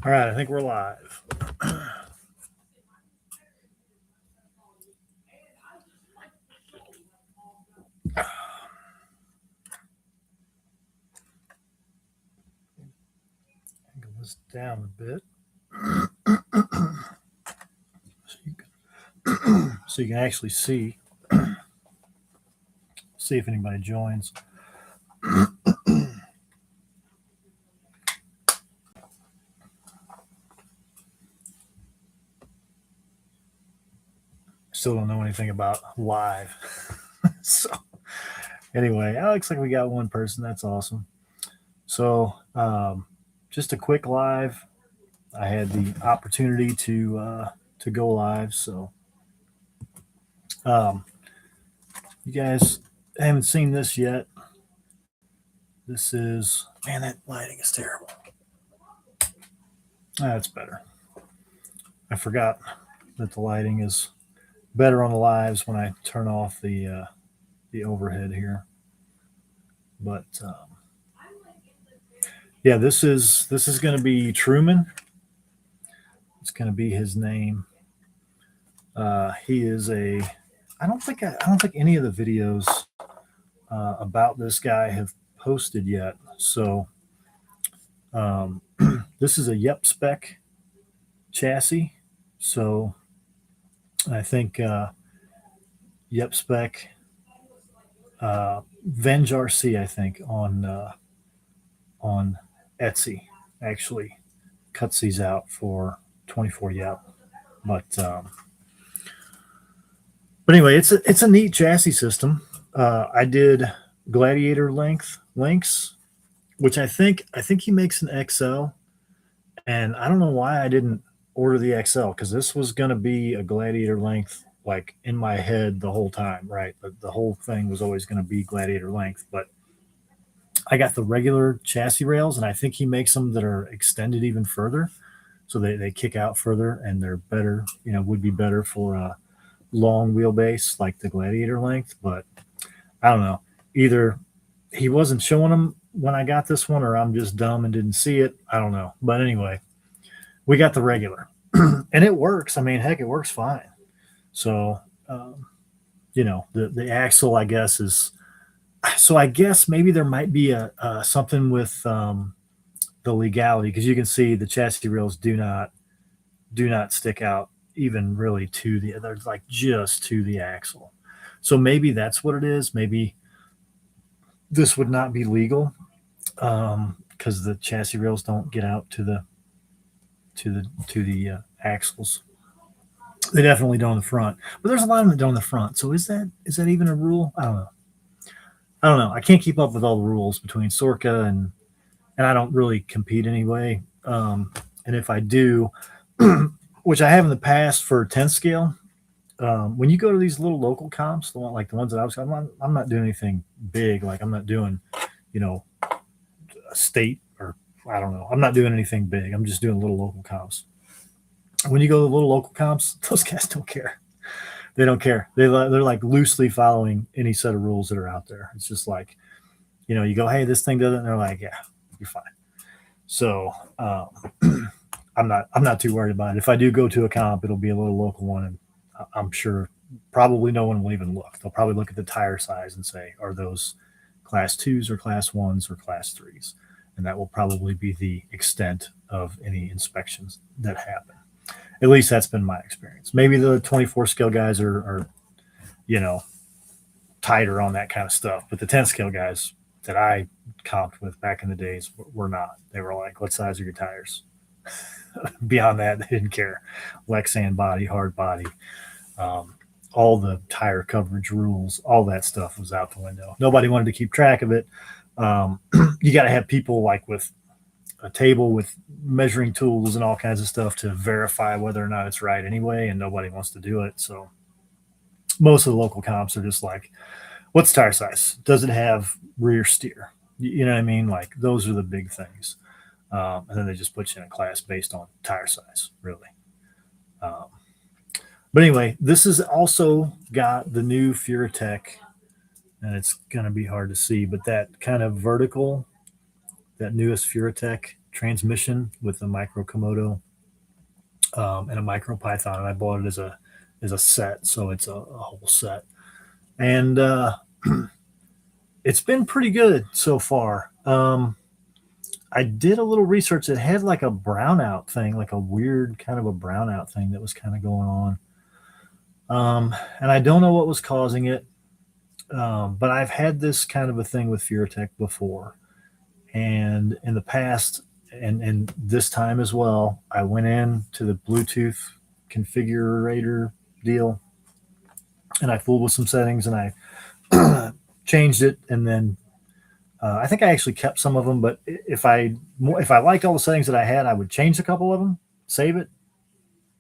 All right, I think we're live. Angle this down a bit so you can actually see if anybody joins. Still don't know anything about live. So anyway, it looks like we got one person. That's awesome. So just a quick live. I had the opportunity to go live. So you guys haven't seen this yet. This is, man, that lighting is terrible. That's better. I forgot that the lighting is better on the lives when I turn off the overhead here. But yeah, this is going to be Truman. It's going to be his name. He is a. I don't think any of the videos about this guy have posted yet. So this is a Yep spec chassis. So I think Yep spec Venge RC, I think on Etsy actually cuts these out for 24 Yep. But anyway, it's a neat chassis system. I did Gladiator links, which I think he makes an XL, and I don't know why I didn't order the XL, because this was going to be a Gladiator length like in my head the whole time, right? The whole thing was always going to be Gladiator length, but I got the regular chassis rails, and I think he makes them that are extended even further, so they kick out further, and they're better. Would be better for a long wheelbase like the Gladiator length. But I don't know. Either he wasn't showing them when I got this one, or I'm just dumb and didn't see it. I don't know. But anyway, we got the regular, and it works. I mean, heck, it works fine. So, the axle, I guess, is. So I guess maybe there might be a something with the legality, because you can see the chassis rails do not stick out even really to the. They're like just to the axle. So maybe that's what it is. Maybe this would not be legal because the chassis rails don't get out to the axles. They definitely don't in the front, but there's a lot of them that don't in the front. So is that even a rule? I don't know. I can't keep up with all the rules between Sorka and I don't really compete anyway. And if I do, which I have in the past for 10 scale, when you go to these little local comps, the ones that I'm not doing anything big. Like I'm not doing, a state, or I don't know. I'm not doing anything big. I'm just doing little local comps. When you go to the little local comps, those guys don't care. They don't care. They're like loosely following any set of rules that are out there. It's just like, you go, hey, this thing doesn't, and they're like, yeah, you're fine. So I'm not too worried about it. If I do go to a comp, it'll be a little local one, and I'm sure probably no one will even look. They'll probably look at the tire size and say, are those class 2s or class 1s or class 3s? And that will probably be the extent of any inspections that happen. At least that's been my experience. Maybe the 24 scale guys are tighter on that kind of stuff, but the 10 scale guys that I comped with back in the days were not. They were like, what size are your tires? Beyond that, they didn't care. Lexan body, hard body, all the tire coverage rules, all that stuff was out the window. Nobody wanted to keep track of it. You got to have people like with a table with measuring tools and all kinds of stuff to verify whether or not it's right anyway, and nobody wants to do it. So most of the local comps are just like, what's tire size? Does it have rear steer? You know what I mean? Like those are the big things. And then they just put you in a class based on tire size, really. But anyway, this has also got the new Furatech, and it's going to be hard to see, but that kind of vertical, that newest Furatech transmission with a micro Komodo and a micro Python, and I bought it as a set, so it's a whole set, and it's been pretty good so far. I did a little research. It had like a brownout thing, like a weird kind of a brownout thing that was kind of going on. And I don't know what was causing it, but I've had this kind of a thing with Furatech before. And in the past, and this time as well, I went in to the Bluetooth configurator deal and I fooled with some settings and I changed it. And then I think I actually kept some of them, but if I liked all the settings that I had, I would change a couple of them, save it,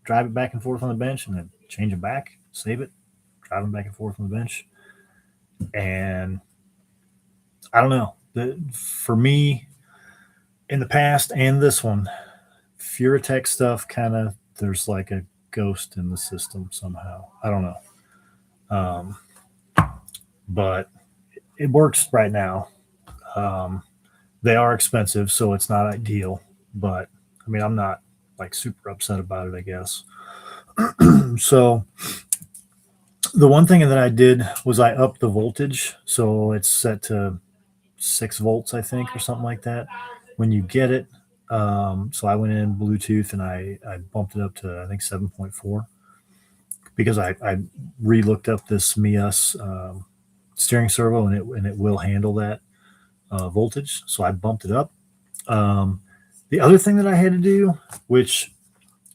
drive it back and forth on the bench, and then change them back, save it, drive them back and forth on the bench. And I don't know. For me, in the past and this one, Furatech stuff kind of, there's like a ghost in the system somehow. I don't know. But it works right now. They are expensive, so it's not ideal. But I mean, I'm not like super upset about it, I guess. So the one thing that I did was I upped the voltage, so it's set to 6 volts, I think, or something like that. When you get it, so I went in Bluetooth and I bumped it up to I think 7.4 because I re-looked up this Mias steering servo and it will handle that voltage, so I bumped it up. The other thing that I had to do, which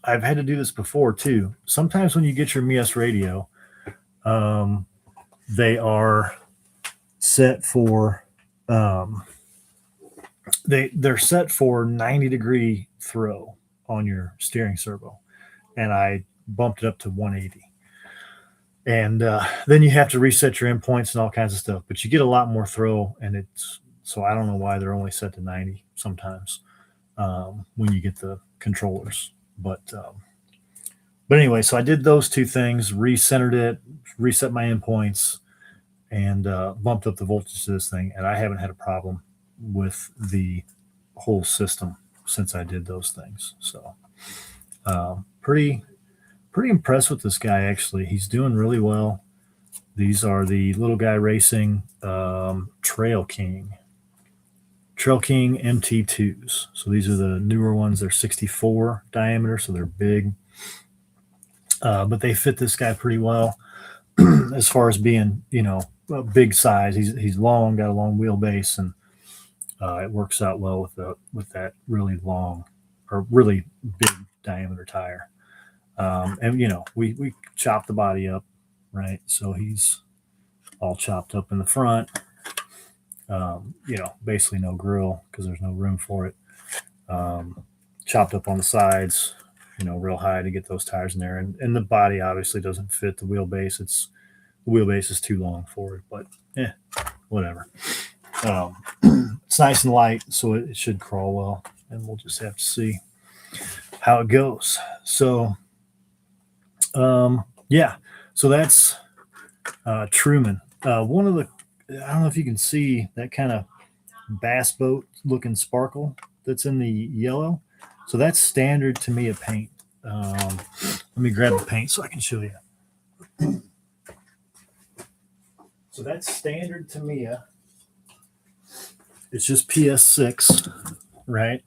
I've had to do this before too, sometimes when you get your Mias radio, they are set for they're set for 90-degree throw on your steering servo, and I bumped it up to 180. And then you have to reset your endpoints and all kinds of stuff, but you get a lot more throw, and it's so I don't know why they're only set to 90 sometimes when you get the controllers, but anyway, so I did those two things, recentered it, reset my endpoints, and bumped up the voltage to this thing, and I haven't had a problem with the whole system since I did those things. So pretty impressed with this guy, actually. He's doing really well. These are the Little Guy Racing Trail King MT2s. So these are the newer ones. They're 64 diameter, so they're big. But they fit this guy pretty well as far as being, a big size. He's long, got a long wheelbase, and it works out well with that really long or really big diameter tire. And we chop the body up, right? So he's all chopped up in the front. Basically no grill because there's no room for it. Chopped up on the sides, real high to get those tires in there. And the body obviously doesn't fit the wheelbase. The wheelbase is too long for it, but whatever. It's nice and light, so it should crawl well, and we'll just have to see how it goes. So, so that's Truman. One of the, I don't know if you can see that kind of bass boat looking sparkle that's in the yellow. So that's standard Tamiya paint. Let me grab the paint so I can show you. So that's standard Tamiya. It's just PS6, right?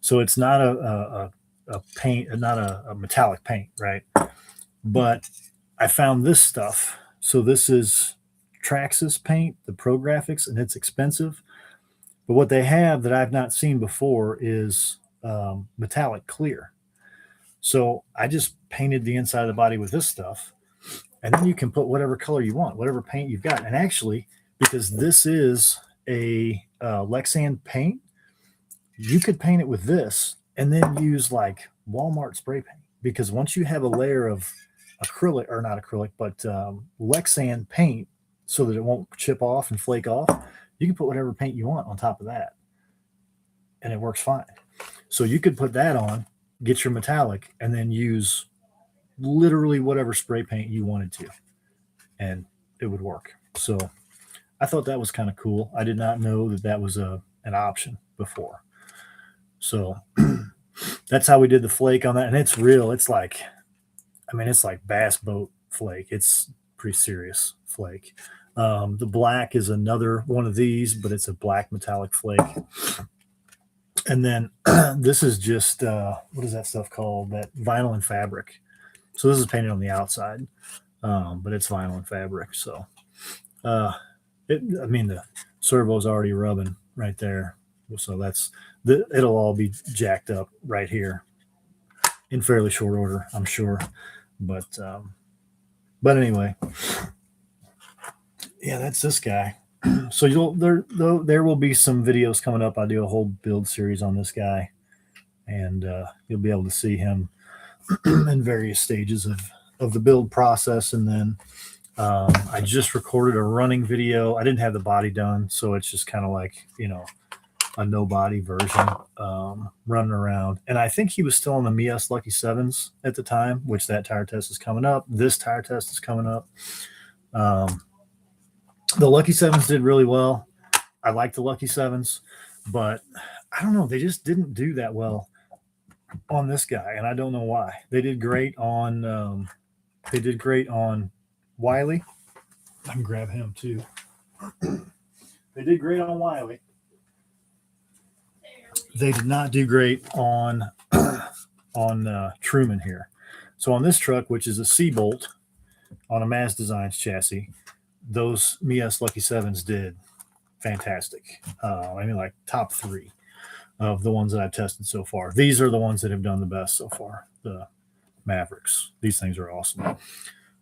So it's not a paint, not a metallic paint, right? But I found this stuff. So this is Traxxas paint, the Pro Graphics, and it's expensive. But what they have that I've not seen before is metallic clear. So I just painted the inside of the body with this stuff, and then you can put whatever color you want, whatever paint you've got. And actually, because this is a Lexan paint, you could paint it with this and then use like Walmart spray paint, because once you have a layer of acrylic, or not acrylic, but Lexan paint, so that it won't chip off and flake off, you can put whatever paint you want on top of that, and it works fine. So you could put that on, get your metallic, and then use literally whatever spray paint you wanted to, and it would work. So I thought that was kind of cool. I did not know that was an option before. So that's how we did the flake on that. And it's real. It's like, I mean, it's like bass boat flake. It's pretty serious flake. The black is another one of these, but it's a black metallic flake. And then this is just what is that stuff called? That vinyl and fabric. So this is painted on the outside, but it's vinyl and fabric. So I mean, the servo's already rubbing right there. So it'll all be jacked up right here in fairly short order, I'm sure. But anyway, yeah, that's this guy. So there will be some videos coming up. I do a whole build series on this guy, and you'll be able to see him in various stages of the build process. And then I just recorded a running video. I didn't have the body done, so it's just kind of like, a no body version, running around. And I think he was still on the Mias Lucky Sevens at the time, which that tire test is coming up. This tire test is coming up. The Lucky Sevens did really well. I like the Lucky Sevens, but I don't know. They just didn't do that well on this guy, and I don't know why. They did great on Wiley. I can grab him too. They did great on Wiley. They did not do great on Truman here. So on this truck, which is a C-Bolt on a Maz Designs chassis, those Mias Lucky Sevens did fantastic. I mean, like top 3 of the ones that I've tested so far. These are the ones that have done the best so far. The Mavericks. These things are awesome.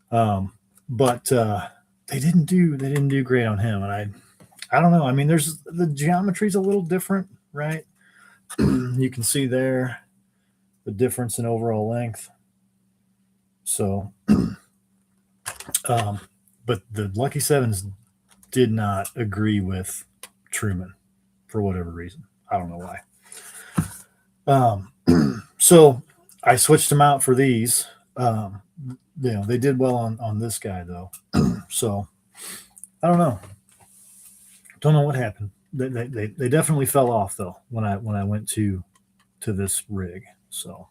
But they didn't do great on him, and I don't know. I mean, the geometry's a little different, right? You can see there the difference in overall length. So, but the Lucky Sevens did not agree with Truman for whatever reason. I don't know why. So I switched them out for these. They did well on this guy though. So I don't know. Don't know what happened. They definitely fell off though when I went to this rig. So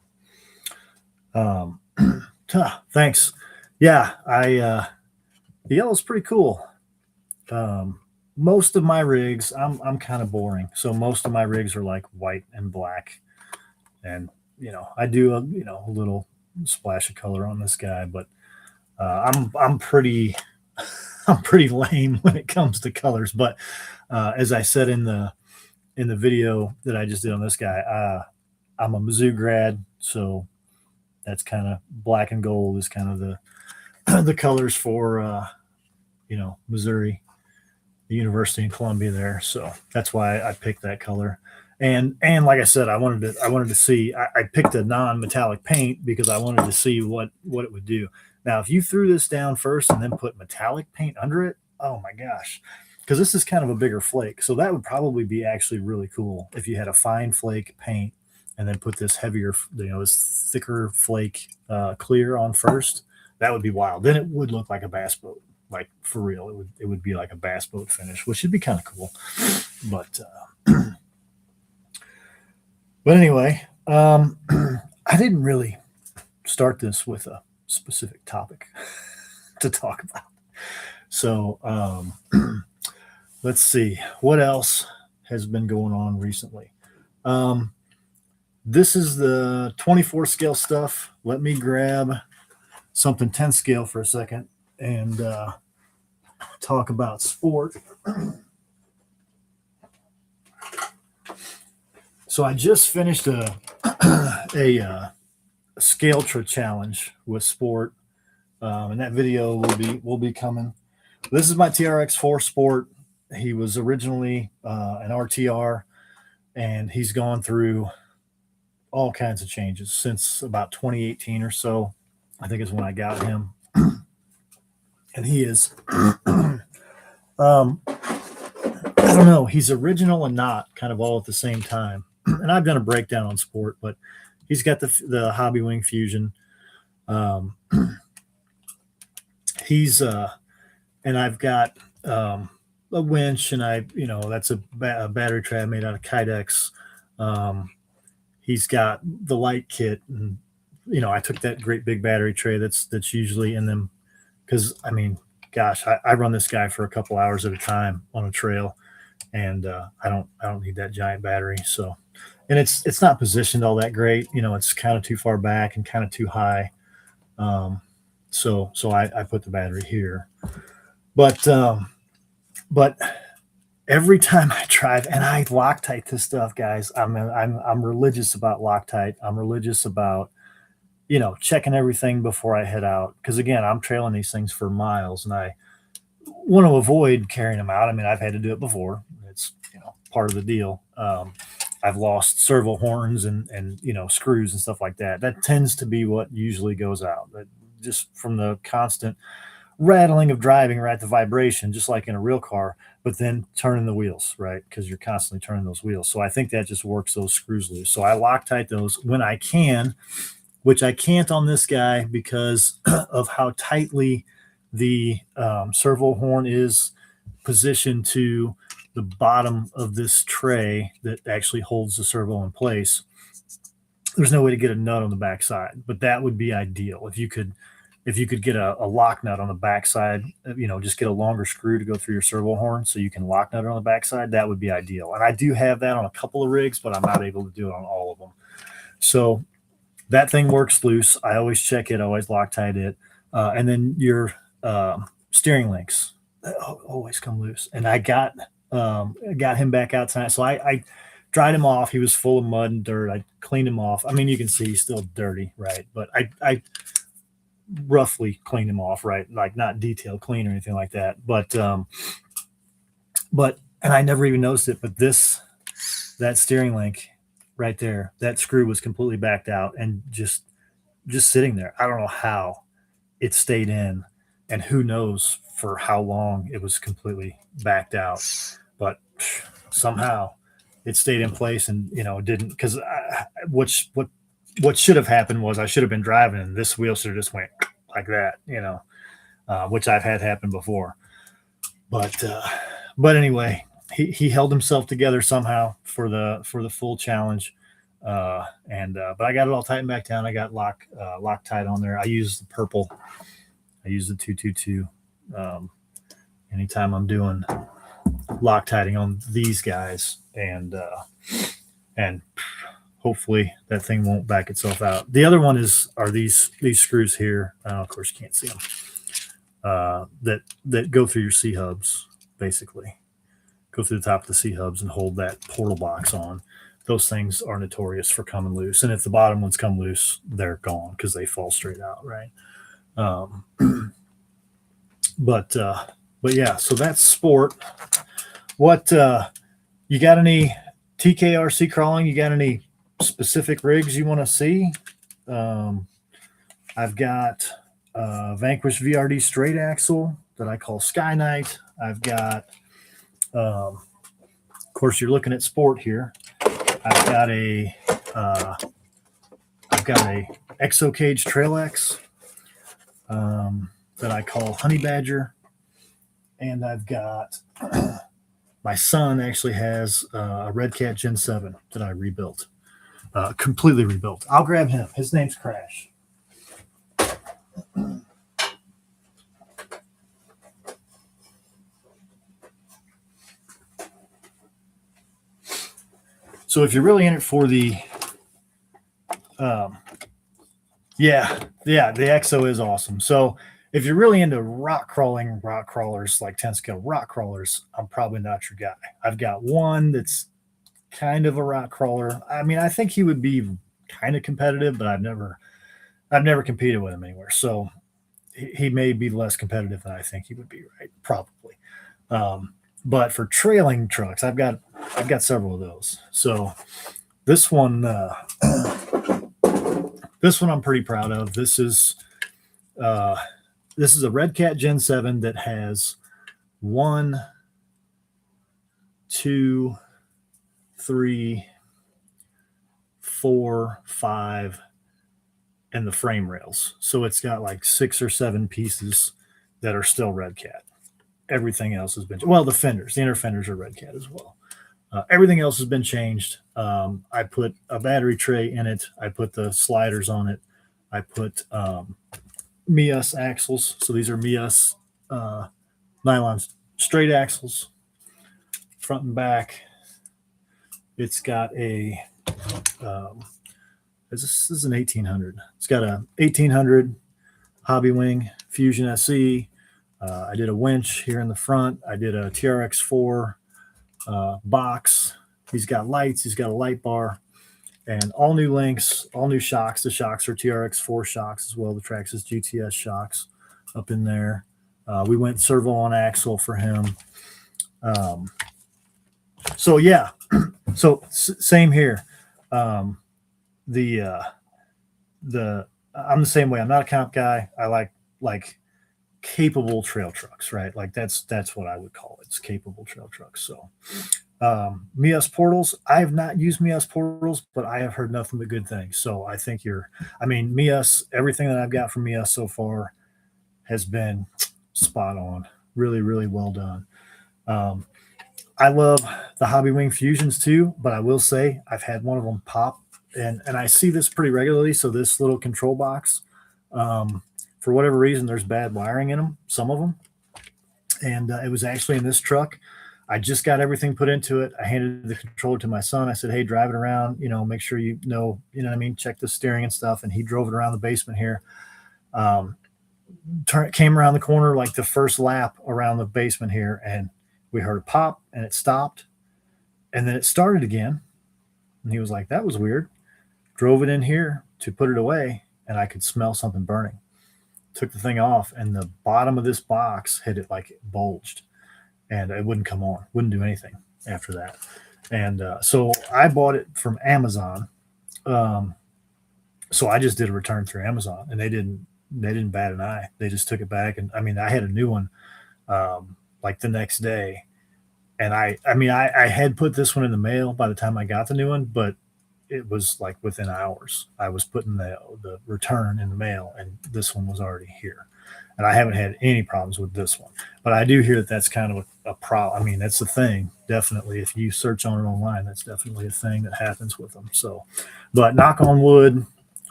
thanks. Yeah, the yellow's pretty cool. Most of my rigs, I'm kind of boring. So most of my rigs are like white and black, and I do a little splash of color on this guy, but I'm pretty I'm pretty lame when it comes to colors. But as I said in the video that I just did on this guy, I'm a Mizzou grad, so that's kind of black and gold is kind of the colors for Missouri, the University in Columbia there. So that's why I picked that color. And like I said, I wanted to see. I picked a non-metallic paint because I wanted to see what it would do. Now, if you threw this down first and then put metallic paint under it, oh my gosh, because this is kind of a bigger flake. So that would probably be actually really cool if you had a fine flake paint and then put this heavier, this thicker flake clear on first. That would be wild. Then it would look like a bass boat, like for real. It would be like a bass boat finish, which would be kind of cool. But anyway, I didn't really start this with a specific topic to talk about. So let's see what else has been going on recently. This is the 24 scale stuff. Let me grab something 10 scale for a second and talk about sport. So I just finished a Scaltra challenge with Sport, and that video will be coming. This is my TRX4 Sport. He was originally an RTR, and he's gone through all kinds of changes since about 2018 or so. I think is when I got him, and he is. I don't know. He's original and not kind of all at the same time. And I've done a breakdown on Sport, but he's got the Hobby Wing Fusion. He's and I've got a winch, and that's a battery trap made out of Kydex. he's got the light kit, and I took that great big battery tray that's usually in them, because I mean, gosh, I run this guy for a couple hours at a time on a trail, and I don't need that giant battery. So, and it's not positioned all that great. It's kind of too far back and kind of too high. Um, so I put the battery here, but but every time I drive, and I Loctite this stuff, guys. I'm religious about Loctite. I'm religious about checking everything before I head out, because again, I'm trailing these things for miles, and I want to avoid carrying them out. I mean, I've had to do it before. It's part of the deal. I've lost servo horns and screws and stuff like that. That tends to be what usually goes out. But just from the constant rattling of driving, right? The vibration, just like in a real car, but then turning the wheels, right? Because you're constantly turning those wheels. So I think that just works those screws loose. So I Loctite those when I can, which I can't on this guy because of how tightly the servo horn is positioned to the bottom of this tray that actually holds the servo in place. There's no way to get a nut on the backside, but that would be ideal if you could get a lock nut on the backside. Just get a longer screw to go through your servo horn so you can lock nut it on the backside. That would be ideal. And I do have that on a couple of rigs, but I'm not able to do it on all of them. So that thing works loose. I always check it, always Loctite it. And then your steering links always come loose. And I got him back out tonight. So I dried him off. He was full of mud and dirt. I cleaned him off. I mean, you can see he's still dirty, right? But I roughly cleaned him off, right? Like not detail clean or anything like that. But and I never even noticed it. But that steering link right there, that screw was completely backed out and just sitting there. I don't know how it stayed in, and who knows for how long it was completely backed out. But somehow it stayed in place, and it didn't, because what should have happened was I should have been driving and this wheel should have just went like that, which I've had happen before. But anyway, he held himself together somehow for the full challenge. But I got it all tightened back down. I got Loctite on there. I use the purple. I use the 222. Anytime I'm doing Loctiting on these guys, and hopefully that thing won't back itself out. The other one are these screws here. Of course, you can't see them. That go through your C hubs, basically. Go through the top of the C hubs and hold that portal box on. Those things are notorious for coming loose. And if the bottom ones come loose, they're gone because they fall straight out, right? But yeah, so that's sport. What you got any TKRC crawling? You got any specific rigs you want to see? I've got Vanquish VRD straight axle that I call Sky Knight. I've got, of course, you're looking at sport here. I've got a Exo Cage Trail X that I call Honey Badger, and I've got my son actually has a Red Cat Gen 7 that I rebuilt, completely rebuilt. I'll grab him. His name's Crash. So if you're really in it for the, the Exo is awesome. So if you're really into rock crawlers, like 10 scale rock crawlers, I'm probably not your guy. I've got one that's kind of a rock crawler. I mean, I think he would be kind of competitive, but I've never competed with him anywhere. So he may be less competitive than I think he would be, right? Probably. But for trailing trucks, I've got several of those. So this one I'm pretty proud of. This is a Red Cat Gen 7 that has 1, 2, 3, 4, 5, and the frame rails. So it's got like 6 or 7 pieces that are still Red Cat. Everything else has been, well, the inner fenders are Red Cat as well. Everything else has been changed. I put a battery tray in it. I put the sliders on it. I put Mias axles. So these are Mias nylon straight axles, front and back. It's got a this is an 1800. It's got a 1800 Hobby Wing Fusion SE. I did a winch here in the front. I did a TRX4 box. He's got lights. He's got a light bar, and all new links, all new shocks. The shocks are TRX4 shocks as well. The Traxxas GTS shocks up in there. We went servo on axle for him. So yeah, so same here. The I'm the same way. I'm not a comp guy. I like capable trail trucks, right? Like that's what I would call it. It's capable trail trucks. So Mias portals. I have not used Mias portals, but I have heard nothing but good things. So I think Mias, everything that I've got from Mias so far has been spot on. Really, really well done. I love the Hobby Wing Fusions too, but I will say I've had one of them pop, and I see this pretty regularly. So this little control box, for whatever reason, there's bad wiring in them, some of them, and it was actually in this truck. I just got everything put into it. I handed the controller to my son. I said, "Hey, drive it around. Make sure you know what I mean. Check the steering and stuff." And he drove it around the basement here. Came around the corner like the first lap around the basement here, and we heard a pop, and it stopped, and then it started again. And he was like, "That was weird." Drove it in here to put it away, and I could smell something burning. Took the thing off, and the bottom of this box hit it like it bulged, and it wouldn't come on, wouldn't do anything after that. And so I bought it from Amazon. So I just did a return through Amazon, and they didn't bat an eye. They just took it back, and I had a new one like the next day, and I had put this one in the mail by the time I got the new one, but it was like within hours. I was putting the return in the mail, and this one was already here. And I haven't had any problems with this one. But I do hear that that's kind of a problem. That's the thing. Definitely, if you search on it online, that's definitely a thing that happens with them. So, but knock on wood,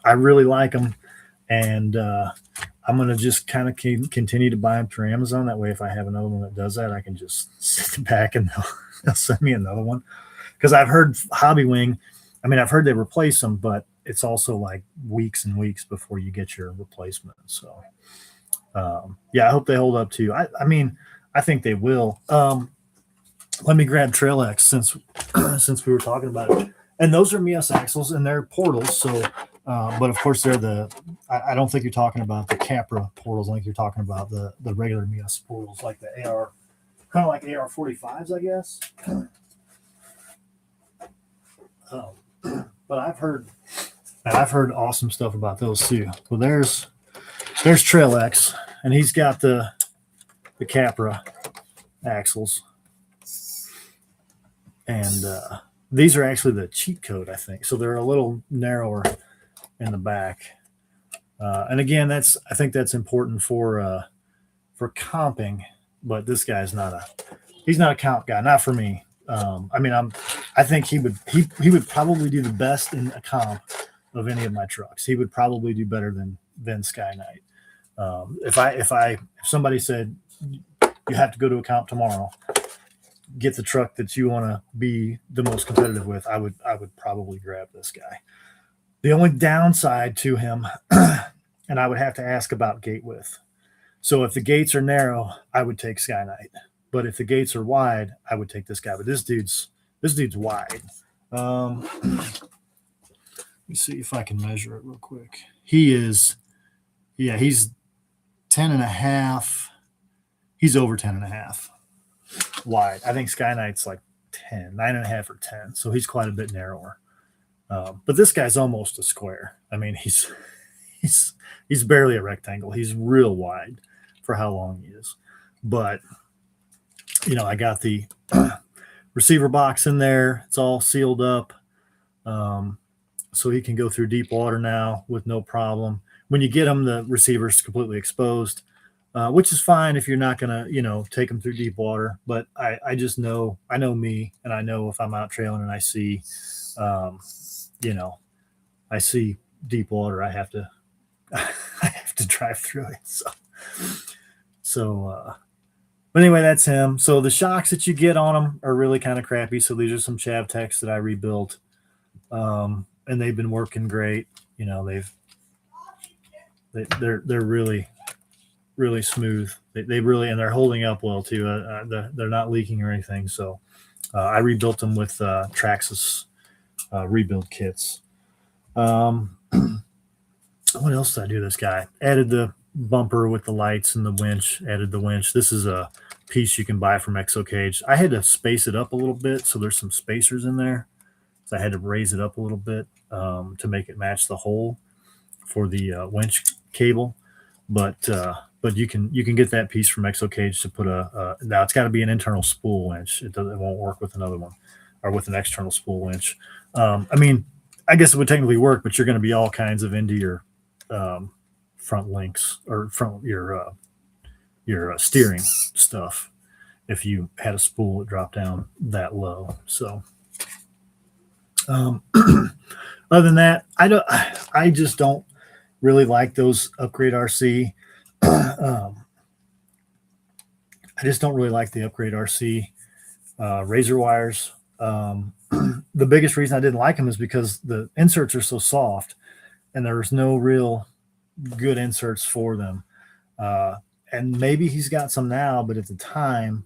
I really like them. And I'm going to just kind of continue to buy them through Amazon. That way, if I have another one that does that, I can just sit back and they'll send me another one. Because I've heard Hobby Wing, I've heard they replace them, but it's also like weeks and weeks before you get your replacement. So, I hope they hold up too. I think they will. Let me grab Trail X since we were talking about it. And those are Mias axles, and they're portals. So, but of course they're I don't think you're talking about the Capra portals. I think you're talking about the regular Mias portals, like the AR, kind of like AR 45s, I guess. But I've heard awesome stuff about those too. Well, there's Trail X, and he's got the Capra axles, and these are actually the cheat code, I think. So they're a little narrower in the back, and again, I think that's important for comping. But this guy's he's not a comp guy, not for me. I think he would probably do the best in a comp of any of my trucks. He would probably do better than Sky Knight. If somebody said you have to go to a comp tomorrow, get the truck that you want to be the most competitive with, I would probably grab this guy. The only downside to him, and I would have to ask about gate width. So if the gates are narrow, I would take Sky Knight. But if the gates are wide, I would take this guy. But this dude's wide. Let me see if I can measure it real quick. He's 10 and a half. He's over 10 and a half wide. I think Sky Knight's like 10, 9 and a half or 10. So he's quite a bit narrower. But this guy's almost a square. He's barely a rectangle. He's real wide for how long he is. But I got the receiver box in there. It's all sealed up. So he can go through deep water now with no problem. When you get him, the receiver's completely exposed. which is fine if you're not gonna, take them through deep water. But I just know, I know me, and I know if I'm out trailing and I see, um, you know, I see deep water, I have to, I have to drive through it. So, but anyway, that's him. So the shocks that you get on them are really kind of crappy. So these are some Chav Techs that I rebuilt, and they've been working great. They're really smooth. They really, and they're holding up well too. They're not leaking or anything. So I rebuilt them with Traxxas rebuild kits. What else did I do? This guy added the bumper with the lights and the winch. Added the winch. This is a piece you can buy from ExoCage. I had to space it up a little bit, so there's some spacers in there. So I had to raise it up a little bit to make it match the hole for the winch cable. But you can get that piece from ExoCage to put now it's got to be an internal spool winch. It won't work with another one or with an external spool winch. I mean, I guess it would technically work, but you're going to be all kinds of into your front links or front your steering stuff if you had a spool that dropped down that low. So other than that, I just don't really like those Upgrade RC. I just don't really like the Upgrade RC razor wires. The biggest reason I didn't like them is because the inserts are so soft, and there's no real good inserts for them. And maybe he's got some now, but at the time,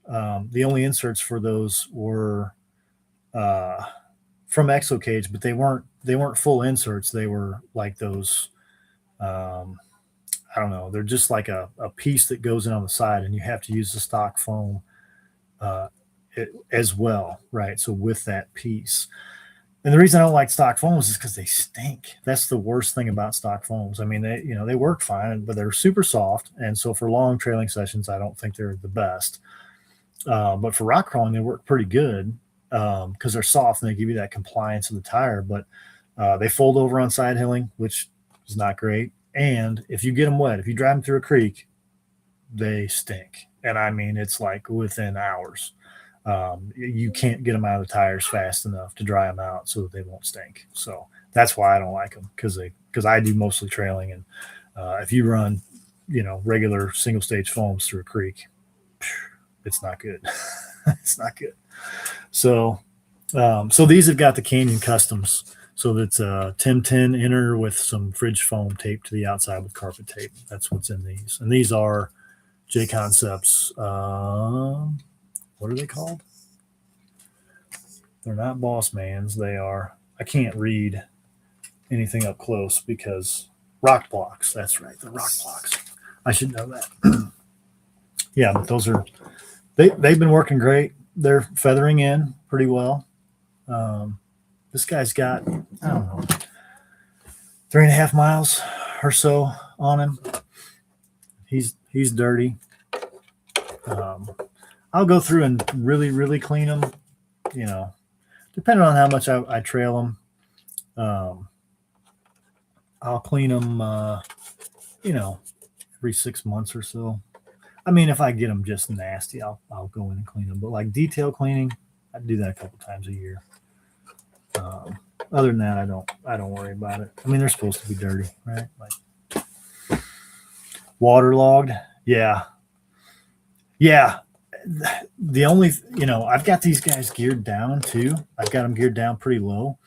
the only inserts for those were from ExoCage, but they weren't full inserts. They were like those. I don't know. They're just like a piece that goes in on the side, and you have to use the stock foam as well, right? So with that piece. And the reason I don't like stock foams is because they stink. That's the worst thing about stock foams. I mean, they work fine, but they're super soft, and so for long trailing sessions, I don't think they're the best. But for rock crawling, they work pretty good because they're soft and they give you that compliance of the tire. But they fold over on side hilling, which is not great. And if you get them wet, if you drive them through a creek, they stink. And I mean, it's like within hours. You can't get them out of the tires fast enough to dry them out so that they won't stink. So that's why I don't like them, because I do mostly trailing. And if you run, regular single stage foams through a creek, it's not good. It's not good. So these have got the Canyon Customs. So that's a Tim 10 inner with some fridge foam taped to the outside with carpet tape. That's what's in these. And these are J Concepts. What are they called? They're not Boss Mans. They are, I can't read anything up close because Rock Blocks. That's right. The Rock Blocks. I should know that. Yeah, but those are, they've been working great. They're feathering in pretty well. This guy's got, I don't know, 3.5 miles or so on him. He's dirty. I'll go through and really, really clean them, depending on how much I trail them. I'll clean them, every 6 months or so. I mean, if I get them just nasty, I'll go in and clean them. But like detail cleaning, I do that a couple times a year. Other than that, I don't worry about it. I mean, they're supposed to be dirty, right? Like waterlogged. Yeah. The only, I've got these guys geared down too. I've got them geared down pretty low.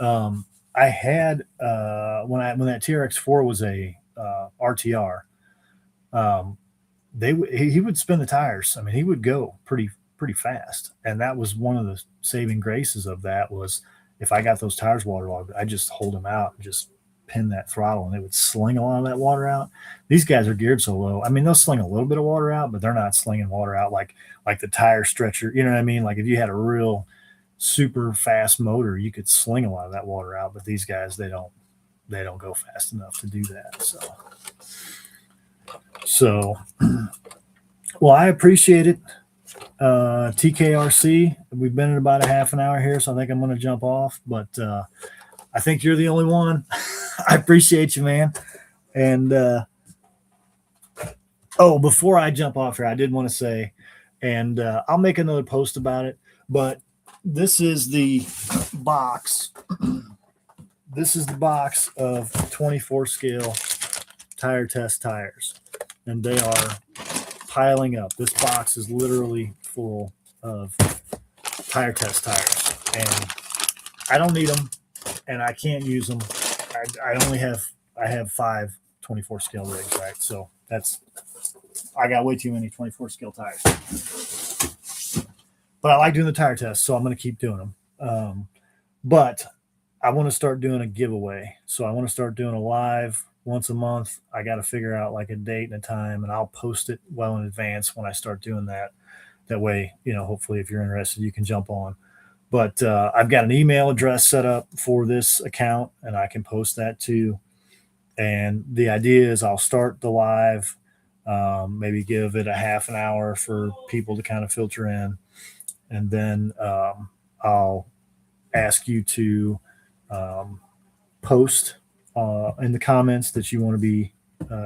I had when that TRX4 was a RTR, he would spin the tires. I mean, he would go pretty fast, and that was one of the saving graces of that was if I got those tires waterlogged, I just hold them out and just pin that throttle, and they would sling a lot of that water out. These guys are geared so low. I mean, they'll sling a little bit of water out, but they're not slinging water out like the tire stretcher. You know what I mean? Like if you had a real super fast motor, you could sling a lot of that water out, but these guys, they don't go fast enough to do that. So well, I appreciate it. TKRC, we've been at about a half an hour here, so I think I'm going to jump off, but I think you're the only one. I appreciate you, man. And Oh, before I jump off here, I did want to say, and I'll make another post about it, but this is the box. This is the box of 24 scale tire test tires, and they are piling up. This box is literally full of tire test tires, and I don't need them, and I can't use them. I have 5 24 scale rigs, right? So I got way too many 24 scale tires. But I like doing the tire tests, so I'm going to keep doing them. But I want to start doing a giveaway. So I want to start doing a live once a month. I got to figure out like a date and a time, and I'll post it well in advance when I start doing that. That way, hopefully, if you're interested, you can jump on. But I've got an email address set up for this account, and I can post that too. And the idea is I'll start the live, maybe give it a half an hour for people to kind of filter in, and then I'll ask you to post in the comments that you want to be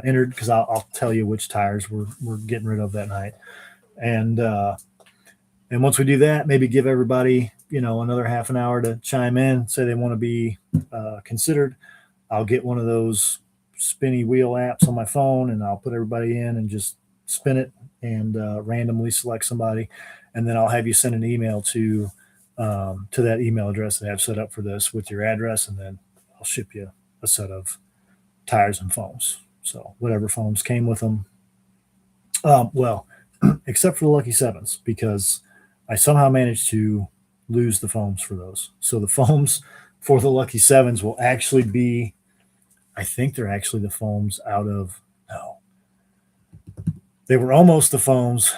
entered, because I'll tell you which tires we're getting rid of that night, and once we do that, maybe give everybody another half an hour to chime in, say they want to be considered. I'll get one of those spinny wheel apps on my phone, and I'll put everybody in and just spin it and randomly select somebody, and then I'll have you send an email to that email address that I have set up for this with your address, and then I'll ship you a set of tires and foams. So whatever foams came with them. Well, except for the Lucky Sevens, because I somehow managed to lose the foams for those. So the foams for the Lucky Sevens will actually be, I think they're actually the foams out of, no, they were almost the foams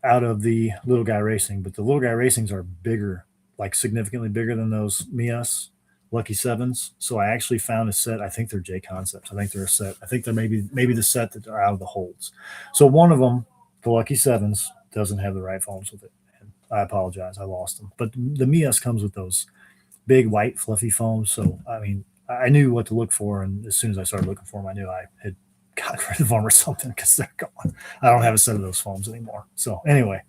out of the Little Guy Racing, but the Little Guy Racings are bigger, like significantly bigger than those Mias Lucky Sevens. So I actually found a set. I think they're J Concepts. I think they're a set. I think they're maybe the set that are out of the holds. So one of them, the Lucky Sevens, doesn't have the right foams with it. And I apologize, I lost them. But the Mias comes with those big white fluffy foams. So I mean, I knew what to look for, and as soon as I started looking for them, I knew I had gotten rid of them or something, because they're gone. I don't have a set of those foams anymore. So anyway,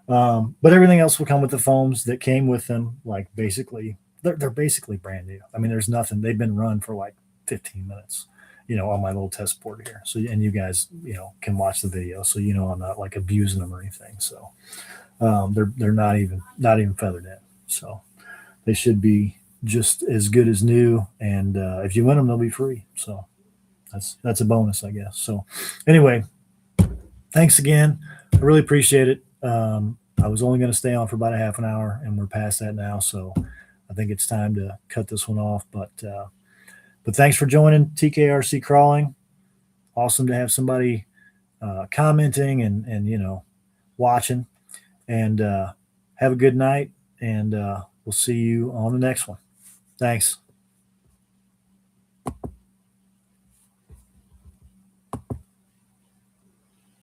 but everything else will come with the foams that came with them. Like basically, they're basically brand new. I mean, there's nothing. They've been run for like 15 minutes, on my little test board here. So, and you guys, can watch the video, so I'm not like abusing them or anything. So they're not even feathered in. So they should be just as good as new. And if you win them, they'll be free. So that's a bonus, I guess. So anyway, thanks again. I really appreciate it. I was only going to stay on for about a half an hour, and we're past that now. So I think it's time to cut this one off. But thanks for joining TKRC Crawling. Awesome to have somebody commenting and watching. And have a good night. And we'll see you on the next one. Thanks.